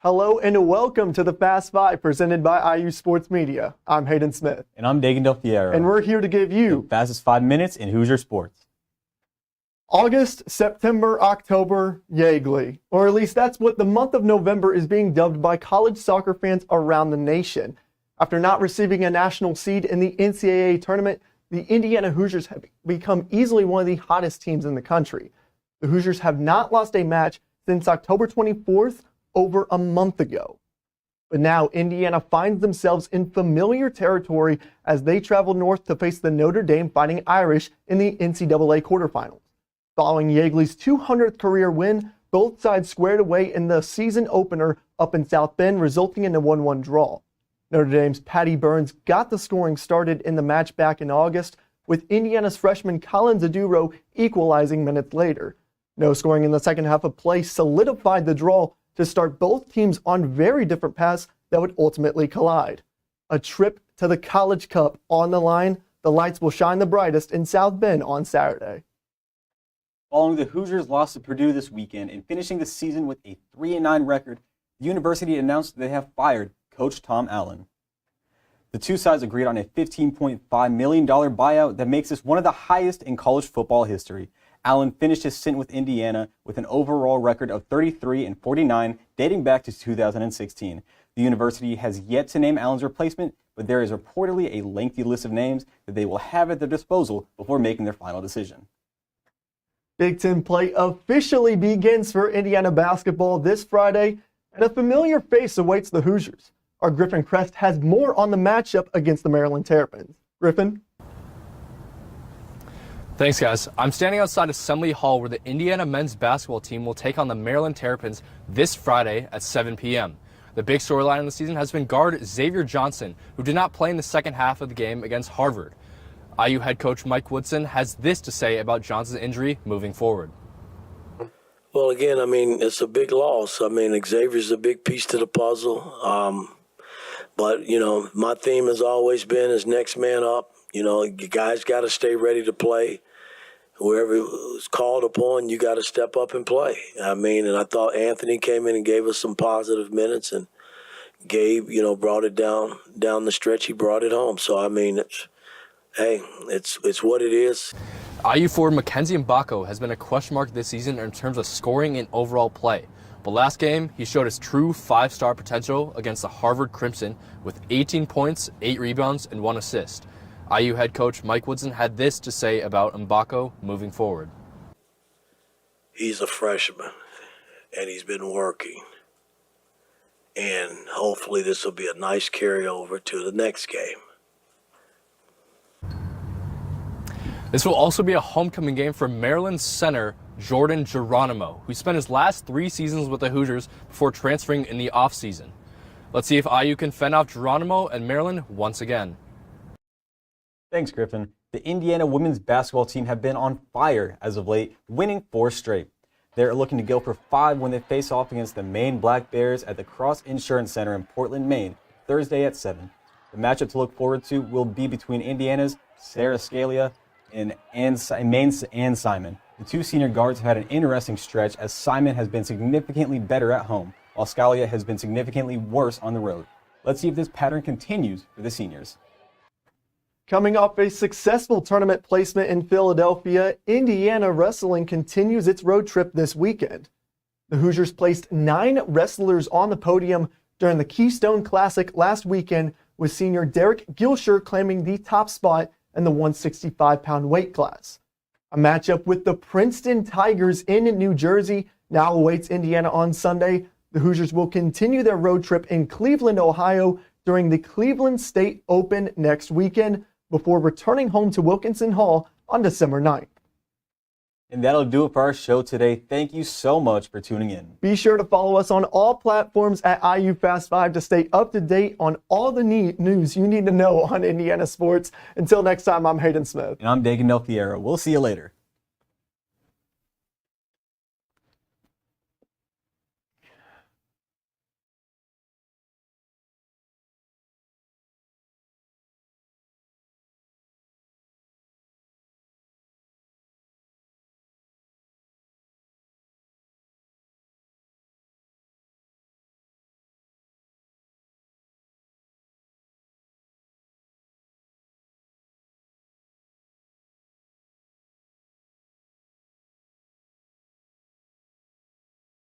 Hello and welcome to the Fast Five presented by IU Sports Media. I'm Hayden Smith. And I'm Dagan Del Fiero. And we're here to give you the fastest 5 minutes in Hoosier sports. August, September, October, Yeagley. Or at least that's what the month of November is being dubbed by college soccer fans around the nation. After not receiving a national seed in the NCAA tournament, the Indiana Hoosiers have become easily one of the hottest teams in the country. The Hoosiers have not lost a match since October 24th, over a month ago. But now Indiana finds themselves in familiar territory as they travel north to face the Notre Dame Fighting Irish in the NCAA quarterfinals. Following Yeagley's 200th career win, both sides squared away in the season opener up in South Bend, resulting in a 1-1 draw. Notre Dame's Patty Burns got the scoring started in the match back in August, with Indiana's freshman Colin Zaduro equalizing minutes later. No scoring in the second half of play solidified the draw to start both teams on very different paths that would ultimately collide. A trip to the College Cup on the line, the lights will shine the brightest in South Bend on Saturday. Following the Hoosiers' loss to Purdue this weekend and finishing the season with a 3-9 record, the university announced they have fired Coach Tom Allen. The two sides agreed on a $15.5 million buyout that makes this one of the highest in college football history. Allen finished his stint with Indiana with an overall record of 33-49 dating back to 2016. The university has yet to name Allen's replacement, but there is reportedly a lengthy list of names that they will have at their disposal before making their final decision. Big Ten play officially begins for Indiana basketball this Friday, and a familiar face awaits the Hoosiers. Our Griffin Crest has more on the matchup against the Maryland Terrapins. Griffin? Thanks, guys. I'm standing outside Assembly Hall where the Indiana men's basketball team will take on the Maryland Terrapins this Friday at 7 p.m. The big storyline in the season has been guard Xavier Johnson, who did not play in the second half of the game against Harvard. IU head coach Mike Woodson has this to say about Johnson's injury moving forward. Well, again, it's a big loss. Xavier's a big piece to the puzzle. But, my theme has always been is next man up. You guys got to stay ready to play. Whoever is called upon, you got to step up and play. And I thought Anthony came in and gave us some positive minutes, and Gabe, brought it down the stretch. He brought it home. So, it's what it is. IU forward Mackenzie Mbako has been a question mark this season in terms of scoring and overall play. But last game, he showed his true five-star potential against the Harvard Crimson with 18 points, 8 rebounds, and 1 assist. IU head coach Mike Woodson had this to say about Mbako moving forward. He's a freshman, and he's been working. And hopefully this will be a nice carryover to the next game. This will also be a homecoming game for Maryland center Jordan Geronimo, who spent his last 3 seasons with the Hoosiers before transferring in the offseason. Let's see if IU can fend off Geronimo and Maryland once again. Thanks, Griffin. The Indiana women's basketball team have been on fire as of late, winning 4 straight. They're looking to go for 5 when they face off against the Maine Black Bears at the Cross Insurance Center in Portland, Maine, Thursday at 7. The matchup to look forward to will be between Indiana's Sarah Scalia and Maine's Ann Simon. The 2 senior guards have had an interesting stretch as Simon has been significantly better at home, while Scalia has been significantly worse on the road. Let's see if this pattern continues for the seniors. Coming off a successful tournament placement in Philadelphia, Indiana Wrestling continues its road trip this weekend. The Hoosiers placed 9 wrestlers on the podium during the Keystone Classic last weekend, with senior Derek Gilsher claiming the top spot in the 165-pound weight class. A matchup with the Princeton Tigers in New Jersey now awaits Indiana on Sunday. The Hoosiers will continue their road trip in Cleveland, Ohio during the Cleveland State Open next weekend, before returning home to Wilkinson Hall on December 9th. And that'll do it for our show today. Thank you so much for tuning in. Be sure to follow us on all platforms at IU Fast 5 to stay up to date on all the news you need to know on Indiana sports. Until next time, I'm Hayden Smith. And I'm Dagan Del Fiero. We'll see you later.